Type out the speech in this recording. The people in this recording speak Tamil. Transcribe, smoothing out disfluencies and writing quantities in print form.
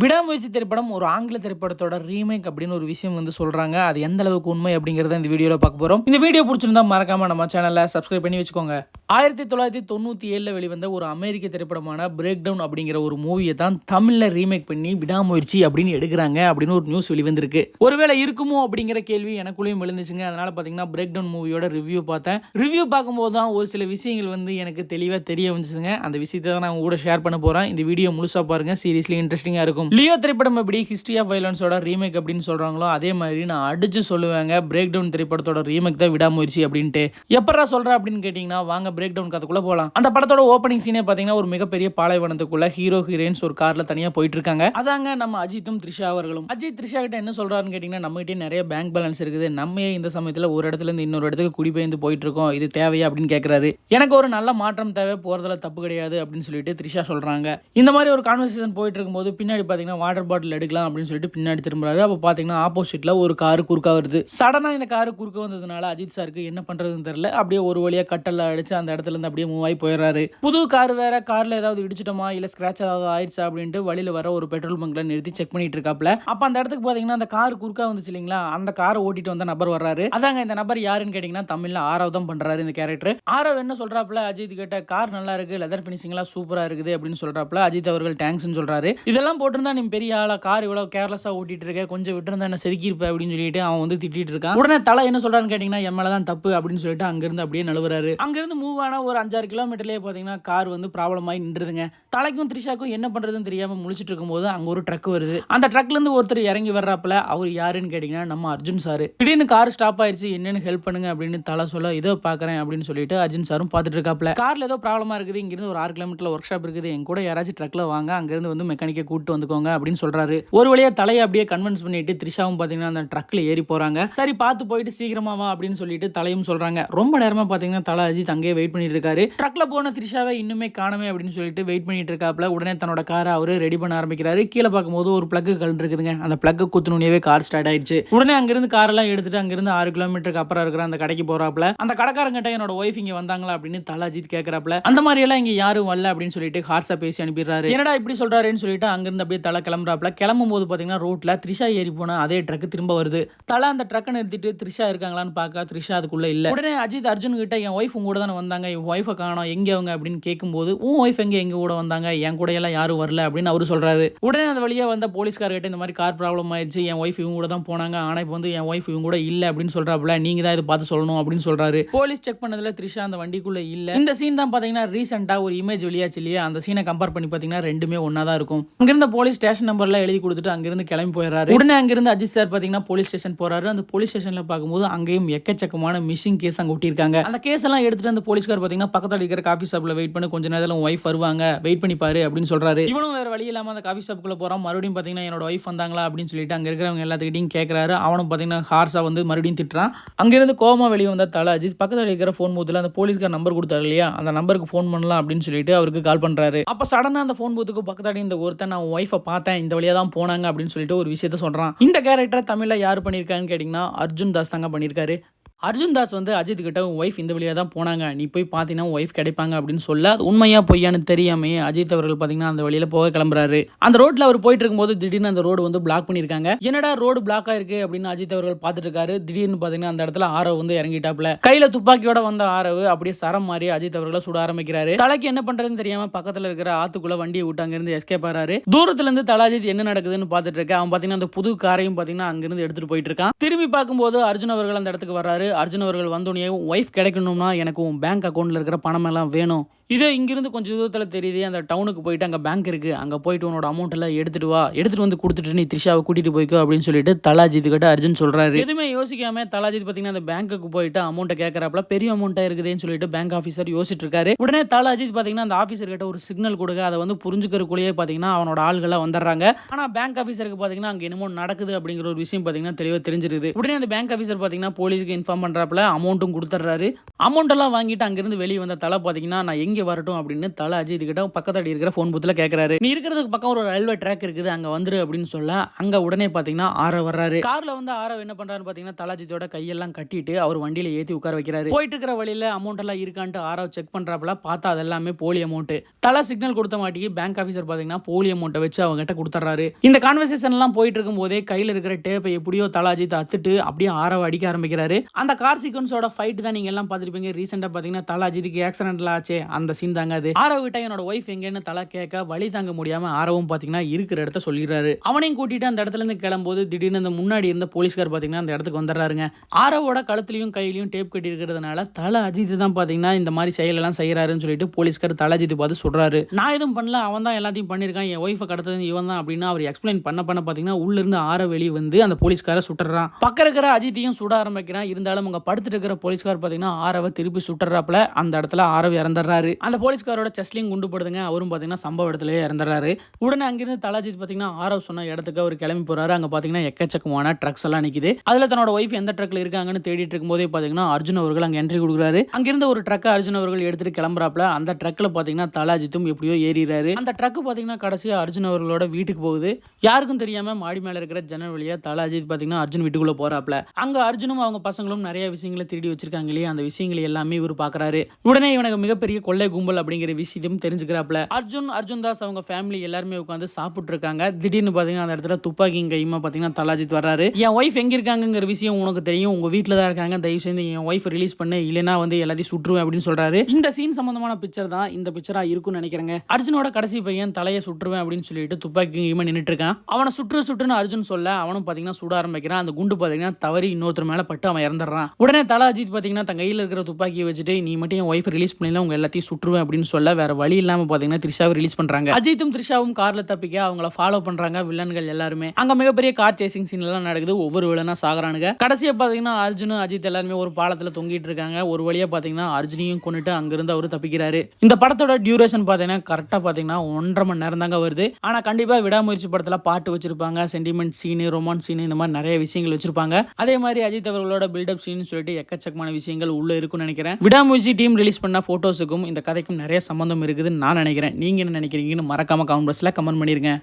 விடாமுயற்சி திரைப்படம் ஒரு ஆங்கில திரைப்படத்தோட ரீமேக் அப்படின்னு ஒரு விஷயம் வந்து சொல்றாங்க. அது எந்த அளவுக்கு உண்மை அப்படிங்கறத இந்த வீடியோல பார்க்க போறோம். இந்த வீடியோ பிடிச்சிருந்தா மறக்காம நம்ம சேனலை சப்ஸ்கிரைப் பண்ணி வச்சுக்கோங்க. 1997 வெளிவந்த ஒரு அமெரிக்க திரைப்படமான பிரேக் டவுன் அப்படிங்கிற ஒரு மூவியை தான் தமிழ்ல ரீமேக் பண்ணி விடாமுயற்சி அப்படின்னு எடுக்கிறாங்க அப்படின்னு ஒரு நியூஸ் வெளிவந்திருக்கு. ஒருவேளை இருக்குமோ அப்படிங்கிற கேள்வி எனக்குள்ளேயும் எழுந்துச்சுங்க. அதனால பாத்தீங்கன்னா பிரேக் டவுன் மூவியோட ரிவ்யூ பார்த்தேன். ரிவ்யூ பார்க்கும்போது தான் ஒரு சில விஷயங்கள் வந்து எனக்கு தெளிவா தெரிய வந்துச்சுங்க. அந்த விஷயத்தை தான் நான் கூட ஷேர் பண்ண போறேன். இந்த வீடியோ முழுசா பாருங்க, சீரியஸ்லி இன்ட்ரெஸ்டிங்கா இருக்கும். லியோ திரைப்படம் எப்படி ஹிஸ்டரி ஆஃப் வயலன்ஸோட ரீமேக் அப்படின்னு சொல்றாங்களோ அதே மாதிரி நான் அடிச்சு சொல்லுவேங்க பிரேக் டவுன் திரைப்படத்தோட ரீமேக் தான் விடாமுயற்சி அப்படின்ட்டு. எப்படா சொல்ற அப்படின்னு கேட்டீங்கன்னா வாங்க பிரேக் டவுன் கதைக்குள்ள போலாம். அந்த படத்தோட ஓப்பனிங் சீனே பாத்தீங்கன்னா ஒரு மிகப்பெரிய பாலைவனத்துக்குள்ள ஹீரோ ஹீரோயின்ஸ் ஒரு கார்ல தனியா போயிட்டு இருக்காங்க. அதாங்க நம்ம அஜித்தும் த்ரிஷா அவர்களும். அஜித் த்ரிஷா கிட்ட என்ன சொல்றாருன்னு கேட்டீங்கன்னா, நம்ம கிட்டே நிறைய பேங்க் பேலன்ஸ் இருக்குது, நம்ம இந்த சமயத்துல ஒரு இடத்துல இருந்து இன்னொரு இடத்துக்கு குடிபெயர்ந்து போயிட்டு இருக்கோம், இது தேவையா அப்படின்னு கேட்கறாரு. எனக்கு ஒரு நல்ல மாற்றம் தேவை, போறதுல தப்பு கிடையாது அப்படின்னு சொல்லிட்டு த்ரிஷா சொல்றாங்க. இந்த மாதிரி ஒரு கான்வர்சேஷன் போயிட்டு இருக்கும்போது பின்னாடி பாத்தீங்கன்னா வாட்டர் பாட்டில் எடுக்கலாம் அப்படின்னு சொல்லிட்டு பின்னாடி திரும்புறாரு. அப்ப பாத்தீங்கன்னா ஆப்போசிட்ல ஒரு கார் குறுக்கா வருது. சடனா இந்த கார் குறுக்க வந்ததுனால அஜித் சாருக்கு என்ன பண்றதுன்னு தெரியல. அப்படியே ஒரு வழியா கட்டல்ல அடிச்சு அந்த இடத்துல இருந்து அப்படியே மூவ் ஆகி போயிடுறாரு. புது கார் வேற, கார்ல ஏதாவது இடிச்சிட்டோமா இல்ல ஸ்கிராச் ஏதாவது ஆயிடுச்சா அப்படின்ட்டு வழியில வர ஒரு பெட்ரோல் பங்க்ல நிறுத்தி செக் பண்ணிட்டு இருக்காப்ல. அப்ப அந்த இடத்துக்கு பாத்தீங்கன்னா அந்த கார் குறுக்கா வந்துச்சு இல்லைங்களா, அந்த காரை ஓட்டிட்டு வந்த நபர் வர்றாரு. அதாங்க இந்த நபர் யாருன்னு கேட்டீங்கன்னா தமிழ்ல ஆரவ் தான் பண்றாரு இந்த கேரக்டர். ஆரவ் என்ன சொல்றாப்ல, அஜித் கிட்ட கார் நல்லா இருக்கு, லெதர் பினிஷிங்லாம் சூப்பரா இருக்குது அப்படின்னு சொல்றாப்ல. அஜித் அவர்கள் தேங்க்ஸ்னு சொல்றாரு. இதெல்லாம் போட்டிருந்தா நீ பெரிய ஆளா, கார் இவ்வளவு கேர்லெஸ்ஸா ஓட்டிட்டு இருக்க, கொஞ்சம் விட்டுருந்தா என்ன செதுக்கி இருப்ப அப்படின்னு சொல்லிட்டு அவன் வந்து திட்டிட்டு இருக்கான். உடனே தலை என்ன சொல்றான்னு கேட்டீங்கன்னா என் மேலதான் தப்பு அப்படின்னு சொல்லிட்டு அங்கிருந்து அப்படியே நழுவுறாரு. அங்கிருந்து மூவ் ஆன ஒரு 5-6 கிலோமீட்டர்லயே பாத்தீங்கன்னா கார் வந்து ப்ராப்ளம் ஆகி நின்றுதுங்க. தலைக்கும் த்ரிஷாக்கும் என்ன பண்றதுன்னு தெரியாம முழிச்சிட்டு இருக்கும்போது அங்க ஒரு ட்ரக் வருது. அந்த ட்ரக்ல இருந்து ஒருத்தர் இறங்கி வர்றாப்ல. அவர் யாருன்னு கேட்டீங்கன்னா நம்ம அர்ஜுன் சார். திடீர்னு கார் ஸ்டாப் ஆயிடுச்சு, என்னன்னு ஹெல்ப் பண்ணுங்க அப்படின்னு தலை சொல்ல இதோ பாக்குறேன் அப்படின்னு சொல்லிட்டு அர்ஜுன் சாரும் பாத்துட்டு இருக்காப்ல. கார்ல ஏதோ ப்ராப்ளமா இருக்குது, இங்கிருந்து ஒரு 6 கிலோமீட்டர்ல ஒர்க் ஷாப் இருக்குது, என் கூட யாராச்சும் ட்ரக்ல வாங்க, அங்கிருந்து வந்து மெக்கானிக்கை கூட்டு வந்துக்கோங்க அப்படின்னு சொல்றாரு. ஒரு வழியா தலையை அப்படியே கன்வின்ஸ் பண்ணிட்டு த்ரிஷாவும் பாத்தீங்கன்னா அந்த ட்ரக்ல ஏறி போறாங்க. சரி பார்த்து போயிட்டு சீக்கிரமா வா அப்படின்னு சொல்லிட்டு தலையும் சொல்றாங்க. ரொம்ப நேரமா பாத்தீங்கன்னா தலை அஜித் அங்கேயே வெயிட் பண்ணிட்டு இருக்காரு. ட்ரக்ல போன த்ரிஷாவை இன்னுமே காணமே அப்படின்னு சொல்லிட்டு வெயிட் பண்ணிட்டு இருக்காப்ல. உடனே தன்னோட காரை அவரு ரெடி பண்ண ஆரம்பிக்கிறாரு. கீழே பார்க்கும்போது ஒரு பிளக் கலந்து இருக்குதுங்க. அந்த பிளக் குத்துனே கார் ஸ்டார்ட் ஆயிடுச்சு. உடனே அங்கிருந்து கார் எல்லாம் எடுத்துட்டு அங்கிருந்து 6 கிலோமீட்டருக்கு அப்புறம் இருக்கிற அந்த கடைக்கு போறாப்ல. அந்த கடைக்காரங்கிட்ட என்னோட ஒய்ஃப் இங்க வந்தாங்களா அப்படின்னு தலை அஜித் கேட்கறாப்ல. அந்த மாதிரி எல்லாம் இங்க யாரும் வரல அப்படின்னு சொல்லிட்டு ஹார்ஸா பேசி அனுப்பிடுறாரு. என்னடா இப்படி சொல்றாருன்னு சொல்லிட்டு அங்கிருந்து அப்படியே தலை கிளம்புறாப்ல. கிளம்பும் போது பாத்தீங்கன்னா ரோட்ல த்ரிஷா ஏறி போன அதே ட்ரக் திரும்ப வருது. தலை அந்த ட்ரக்கை நிறுத்திட்டு த்ரிஷா இருக்காங்களான்னு பார்க்க த்ரிஷா அதுக்குள்ள இல்ல. உடனே அஜித் அர்ஜுன் கிட்ட என் ஒய்ஃப் உங்க கூட தானே வந்தாங்க, என் ஒய்ஃபை காணோம், எங்க அவங்க அப்படின்னு கேட்கும்போது உன் ஒய்ஃப் எங்க கூட வந்தாங்க, என் கூட எல்லாம் யாரும் வரல அப்படின்னு அவரு சொல்றாரு. உடனே அந்த வழியா வந்த போலீஸ்கார் கிட்ட இந்த மாதிரி கார் ப்ராப்ளம் ஆயிடுச்சு, என் ஒய்ஃப் இவங்க கூட தான் போனாங்க, ஆனா இப்போ வந்து என் ஒய்ஃப் இவங்க கூட இல்ல அப்படின்னு சொல்றாப்ல, நீங்க தான் இதை பார்த்து சொல்லணும் அப்படின்னு சொல்றாரு. போலீஸ் செக் பண்ணதுல த்ரிஷா அந்த வண்டிக்குள்ள இல்ல. இந்த சீன் தான் பாத்தீங்கன்னா ரீசெண்டா ஒரு இமேஜ் வெளியாச்சு இல்லையா, அந்த சீனை கம்பேர் பண்ணி பாத்தீங்கன்னா ரெண்டுமே ஒன்னா தான் இருக்கும். அங்கிருந்த போலீஸ் ஸ்டேஷன் நம்பர்ல எழுதி கொடுத்துட்டு அங்கிருந்து கிளம்பி போயிடுறாரு. உடனே அங்கிருந்து அஜித் சார் பாத்தீங்கன்னா போலீஸ் ஸ்டேஷன் போறாரு. அந்த போலீஸ் ஸ்டேஷன்ல பார்க்கும்போது அங்கேயும் எக்கச்சக்கமான மிஸ்ஸிங் கேஸ் அங்க ஒட்டியிருக்காங்க. அந்த கேஸ் எல்லாம் எடுத்துட்டு அந்த போலீஸ்கார் பாத்தீங்கன்னா பக்கத்துல இருக்கிற காஃபி ஷாப்ல வெயிட் பண்ணி கொஞ்ச நேரத்துல உன் ஒய்ஃப் வருவாங்க, வெயிட் பண்ணி பாரு அப்படின்னு சொல்றாரு. இவனும் வேற வழி இல்லாம அந்த காஃபி ஷாப்புக்குள்ள போறான். மறுபடியும் பாத்தீங்கன்னா என்னோட ஒய்ஃப் வந்தாங்களா அப்படின்னு சொல்லிட்டு அங்க இருக்கிறவங்க எல்லாத்துக்கிட்டையும் கேட்கறாரு. அவனும் பாத்தீங்கன்னா ஹார்ஸா வந்து மறுபடியும் திட்டுறான். அங்கிருந்து கோமா வெளியே வந்த தலை அஜித் பக்கத்துல இருக்கிற போன் பூத்துல அந்த போலீஸ்கார் நம்பர் கொடுத்தாரு இல்லையா, அந்த நம்பருக்கு போன் பண்ணலாம் அப்படின்னு சொல்லிட்டு அவருக்கு கால் பண்றாரு. அப்ப சடனா அந்த போன் பூத்துக்கு பக்கத்தாடி இந்த ஒருத்தன் நான் ஒய்ஃபை பார்த்தேன், இந்த வழியா தான் போனாங்க அப்படின்னு சொல்லிட்டு ஒரு விஷயத்த சொல்றான். இந்த கேரக்டர் தமிழ்ல யார் பண்ணிருக்கான்னு கேட்டீங்கன்னா அர்ஜுன் தாஸ் தாங்க பண்ணிருக்காரு. அர்ஜுன் தாஸ் வந்து அஜித் கிட்ட ஒய்ஃப் இந்த வழியாக தான் போனாங்க, நீ போய் பார்த்தீங்கன்னா ஒய்ஃப் கிடைப்பாங்க அப்படின்னு சொல்ல அது உண்மையா பொய்யான்னு தெரியாமே அஜித் அவர்கள் பார்த்தீங்கன்னா அந்த வழியில போக கிளம்புறாரு. அந்த ரோட்ல அவர் போயிட்டு இருக்கும்போது திடீர்னு அந்த ரோடு வந்து பிளாக் பண்ணிருக்காங்க. என்னடா ரோடு பிளாக் ஆயிருக்கு அப்படின்னு அஜித் அவர்கள் பார்த்துட்டு இருக்காரு. திடீர்னு பார்த்தீங்கன்னா அந்த இடத்துல ஆரவ் வந்து இறங்கிட்டாப்ல. கையில துப்பாக்கியோட வந்த ஆரவ் அப்படியே சரம் மாறி அஜித் அவர்களை சுட ஆரம்பிக்கிறாரு. தலைக்கு என்ன பண்றதுன்னு தெரியாம பக்கத்துல இருக்கிற ஆத்துக்குள்ள வண்டியை விட்டு அங்கிருந்து எஸ்கேப் ஆறாரு. தூரத்துல இருந்து தல அஜித் என்ன நடக்குதுன்னு பார்த்துட்டு இருக்க. அவன் பார்த்தீங்கன்னா அந்த புது காரையும் பார்த்தீங்கன்னா அங்கிருந்து எடுத்துட்டு போயிட்டு இருக்கான். திரும்பி பார்க்கும்போது அர்ஜுன் அவர்கள் அந்த இடத்துக்கு வர்றாரு. அர்ஜுன் அவர்கள் வந்தோடனே ஒய்ஃப் கிடைக்கணும்னா எனக்கு உன் பேங்க் அக்கௌண்ட்ல இருக்கிற பணம் எல்லாம் வேணும், இதே இங்கிருந்து கொஞ்சம் தூரத்தில் தெரியுது அந்த டவுனுக்கு போயிட்டு அங்கே பேங்க் இருக்கு, அங்கே போயிட்டு உன்னோட அமௌண்ட் எல்லாம் எடுத்துட்டு வா, எடுத்துட்டு வந்து கொடுத்துட்டு நீ த்ரிஷாவை கூட்டிட்டு போய்க்கோ அப்படின்னு சொல்லிட்டு தலாஜித் கிட்ட அர்ஜுன் சொல்றாரு. எதுவுமே யோசிக்காம தலாஜித் பார்த்தீங்கன்னா அந்த பேங்க்குக்கு போயிட்டு அமௌண்ட்டை கேட்கறாப்ல. பெரிய அமௌண்ட்டா இருக்குதுன்னு சொல்லிட்டு பேங்க் ஆஃபீஸர் யோசிச்சுட்டு இருக்காரு. உடனே தலாஜித் பார்த்தீங்கன்னா அந்த ஆஃபீஸர் கிட்ட ஒரு சிக்னல் கொடுக்க, அதை வந்து புரிஞ்சுக்கிறக்குள்ளேயே பார்த்தீங்கன்னா அவனோட ஆள்கள்லாம் வந்துடுறாங்க. ஆனால் பேங்க் ஆஃபீஸருக்கு பார்த்தீங்கன்னா அங்கே என்னமோ நடக்குது அப்படிங்கிற ஒரு விஷயம் பார்த்தீங்கன்னா தெளிவாக தெரிஞ்சிருது. உடனே அந்த பேங்க் ஆஃபீஸர் பார்த்தீங்கன்னா போலீஸுக்கு இன்ஃபார்ம் பண்றாப்ல, அமௌண்ட்டும் கொடுத்துட்றாரு. அமௌண்ட் எல்லாம் வாங்கிட்டு அங்கிருந்து வெளியே வந்த தலை பார்த்தீங்கன்னா நான் எங்க இங்கே வரட்டும் அப்படின்னு தல அஜித் கிட்ட பக்கத்தாடி இருக்கிற ஃபோன் பூத்தில் கேட்குறாரு. நீ இருக்கிறதுக்கு பக்கம் ஒரு ரயில்வே ட்ராக் இருக்குது, அங்கே வந்துரு அப்படின்னு சொல்ல அங்கே உடனே பார்த்தீங்கன்னா ஆரவ் வர்றாரு. காரில் வந்து ஆரவ் என்ன பண்ணுறான்னு பார்த்தீங்கன்னா தல அஜித்தோட கையெல்லாம் கட்டிட்டு அவர் வண்டியில் ஏற்றி உட்கார வைக்கிறாரு. போயிட்டு இருக்கிற வழியில் அமௌண்ட் எல்லாம் இருக்கான்ட்டு ஆரவ் செக் பண்ணுறாப்புல பார்த்தா அது எல்லாமே போலி அமௌண்ட். தல சிக்னல் கொடுத்த மாட்டிக்கு பேங்க் ஆஃபீஸர் பார்த்தீங்கன்னா போலி அமௌண்ட்டை வச்சு அவங்க கிட்ட கொடுத்துறாரு. இந்த கான்வர்சேஷன் எல்லாம் போயிட்டு இருக்கும் போதே கையில் இருக்கிற டேப்பை எப்படியோ தல அஜித் அத்துட்டு அப்படியே ஆரவ் அடிக்க ஆரம்பிக்கிறாரு. அந்த கார் சீக்வன்ஸோட ஃபைட் தான் நீங்க எல்லாம் பார்த்துருப்பீங்க. ரீசெண்டாக பார்த்தீங்கன்னா தல அஜித்துக்கு ஆக்சிடென்ட்ல ஆச்சு, அந்த சீன் தாங்க அது. ஆரவ் கிட்ட என்னோட ஒய்ஃப் எங்கன்னு தலை கேட்க வழி தாங்க முடியாம ஆரவும் பார்த்தீங்கன்னா இருக்கிற இடத்த சொல்லிடுறாரு. அவனையும் கூட்டிட்டு அந்த இடத்துல இருந்து கிளம்பும்போது திடீர்னு அந்த முன்னாடி இருந்த போலீஸ்கார் பார்த்தீங்கன்னா அந்த இடத்துக்கு வந்துடுறாருங்க. ஆரவோட கழுத்துலையும் கையிலையும் டேப் கட்டி இருக்கிறதுனால தல அஜித் தான் பார்த்தீங்கன்னா இந்த மாதிரி செயலெல்லாம் செய்யறாருன்னு சொல்லிட்டு போலீஸ்கார் தல அஜித் பார்த்து சொல்றாரு. நான் எதுவும் பண்ணல, அவன் தான் எல்லாத்தையும் பண்ணியிருக்கான், என் ஒய்ஃபை கடத்தது இவன் தான் அப்படின்னு அவர் எக்ஸ்பிளைன் பண்ண பார்த்தீங்கன்னா உள்ள இருந்து ஆரவ் வெளியே வந்து அந்த போலீஸ்காரை சுட்டுறான். பக்கம் இருக்கிற அஜித்தையும் சுட ஆரம்பிக்கிறான். இருந்தாலும் அங்க படுத்துட்டு இருக்கிற போலீஸ்கார் பார்த்தீங்கன்னா ஆரவை திருப்பி சுட்டுறாப்புல அந்த இடத்துல ஆரவ் இறந்துடுறாரு. அந்த போலீஸ்காரோட செஸ்ட்லையும் குண்டு படுதுங்க. அவரும் பார்த்தீங்கன்னா சம்பவ இடத்துலயே இறந்துடுறாரு. உடனே அங்கிருந்து தல அஜித் பார்த்தீங்கன்னா ஆரவ் சொன்ன இடத்துக்கு அவர் கிளம்பி போறாரு. அங்க பார்த்தீங்கன்னா எக்கச்சக்கமான ட்ரக்ஸ் எல்லாம் நிக்குது. அதுல தன்னோட ஒய்ஃப் எந்த ட்ரக்ல இருக்காங்கன்னு தேடிட்டு இருக்கும் போதே பார்த்தீங்கன்னா அர்ஜுன் அவர்கள் அங்க என்ட்ரி கொடுக்குறாரு. அங்கிருந்து ஒரு ட்ரக் அர்ஜுன் அவர்கள் எடுத்துட்டு கிளம்புறாப்புல அந்த ட்ரக்ல பார்த்தீங்கன்னா தல அஜித்தும் எப்படியோ ஏறிறாரு. அந்த ட்ரக் பார்த்தீங்கன்னா கடைசியா அர்ஜுன் அவர்களோட வீட்டுக்கு போகுது. யாருக்கும் தெரியாம மாடி மேல இருக்கிற ஜன்னல் வழியா தல அஜித் பார்த்தீங்கன்னா அர்ஜுன் வீட்டுக்குள்ள போறாப்ல. அங்க அர்ஜுனும் அவங்க பசங்களும் நிறைய விஷயங்களை திருடி வச்சிருக்காங்க இல்லையா, அந்த விஷயங்களை எல்லாமே இவர் பாக்குறாரு. உடனே இவனுக்கு மிகப்பெரிய கொள்ளை கும்பல் அப்படிங்கிற விஷயத்தையும் தெரிஞ்சுக்கிறாப்ல. அர்ஜுன் தாஸ் அவங்க ஃபேமிலி எல்லாருமே உட்காந்து சாப்பிட்டு இருக்காங்க. திடீர்னு பாத்தீங்கன்னா அந்த இடத்துல துப்பாக்கி கையுமா பாத்தீங்கன்னா தல அஜித் வர்றாரு. என் ஒய்ஃப் எங்க இருக்காங்கிற விஷயம் உனக்கு தெரியும், உங்க வீட்டுல தான் இருக்காங்க, தயவு செய்து என் ஒய்ஃப் ரிலீஸ் பண்ணு, இல்லைன்னா வந்து எல்லாத்தையும் சுற்றுவேன் அப்படின்னு சொல்றாரு. இந்த சீன் சம்பந்தமான பிக்சர் தான் இந்த பிக்சரா இருக்கும்னு நினைக்கிறேங்க. அர்ஜுனோட கடைசி பையன் தலையை சுற்றுவேன் அப்படின்னு சொல்லிட்டு துப்பாக்கி கையுமா நின்னுட்டு இருக்கான். அவனை சுற்றுன்னு அர்ஜுன் சொல்ல அவனும் பாத்தீங்கன்னா சுட ஆரம்பிக்கிறான். அந்த குண்டு பாத்தீங்கன்னா தவறி இன்னொருத்தர் மேல பட்டு அவன் இறந்துடுறான். உடனே தல அஜித் பாத்தீங்கன்னா தன் கையில் இருக்கிற துப்பாக்கியை வச்சுட்டு நீ மட்டும் என் ஒய்ஃப் ரிலீஸ் பண்ணல, உங்க எல்லாத்தையும் சுற்றுவேன் அப்படின்னு சொல்ல வேற வழி இல்லாம பாத்தீங்கன்னா த்ரிஷாவை ரிலீஸ் பண்றாங்க. அஜித்தும் த்ரிஷாவும் கார்ல தப்பிக்க அவங்கள ஃபாலோ பண்றாங்க வில்லன்கள் எல்லாருமே. அங்க மிகப்பெரிய கார் சேசிங் சீன் எல்லாம் நடக்குது. ஒவ்வொரு வில்லனா சாகுறானுங்க. கடைசியா பாத்தீங்கன்னா அர்ஜுன் அஜித் எல்லாருமே ஒரு பாலத்துல தொங்கிட்டு இருக்காங்க. ஒரு வழியா பாத்தீங்கன்னா அர்ஜுனையும் கொண்டுட்டு அங்கிருந்து அவரு தப்பிக்கிறாரு. இந்த படத்தோட டியூரேஷன் பாத்தீங்கன்னா கரெக்டா பாத்தீங்கன்னா 1.5 மணி நேரம் தாங்க வருது. ஆனா கண்டிப்பா விடாமுயற்சி படத்துல பாட்டு வச்சிருப்பாங்க, சென்டிமெண்ட் சீன், ரொமான்ஸ் சீன், இந்த மாதிரி நிறைய விஷயங்கள் வச்சிருப்பாங்க. அதே மாதிரி அஜித் அவர்களோட பில்டப் சீன் சொல்லிட்டு எக்கச்சக்கமான விஷயங்கள் உள்ள இருக்குன்னு நினைக்கிறேன். விடாமுயற்சி டீம் ரிலீஸ் பண்ண போட்டோஸுக்கும் இந்த கதைக்கும் நிறைய சம்பந்தம் இருக்குதுன்னு நான் நினைக்கிறேன். நீங்க என்ன நினைக்கிறீங்கன்னு மறக்காம கமெண்ட் பாக்ஸ்ல கமெண்ட் பண்ணிருங்க.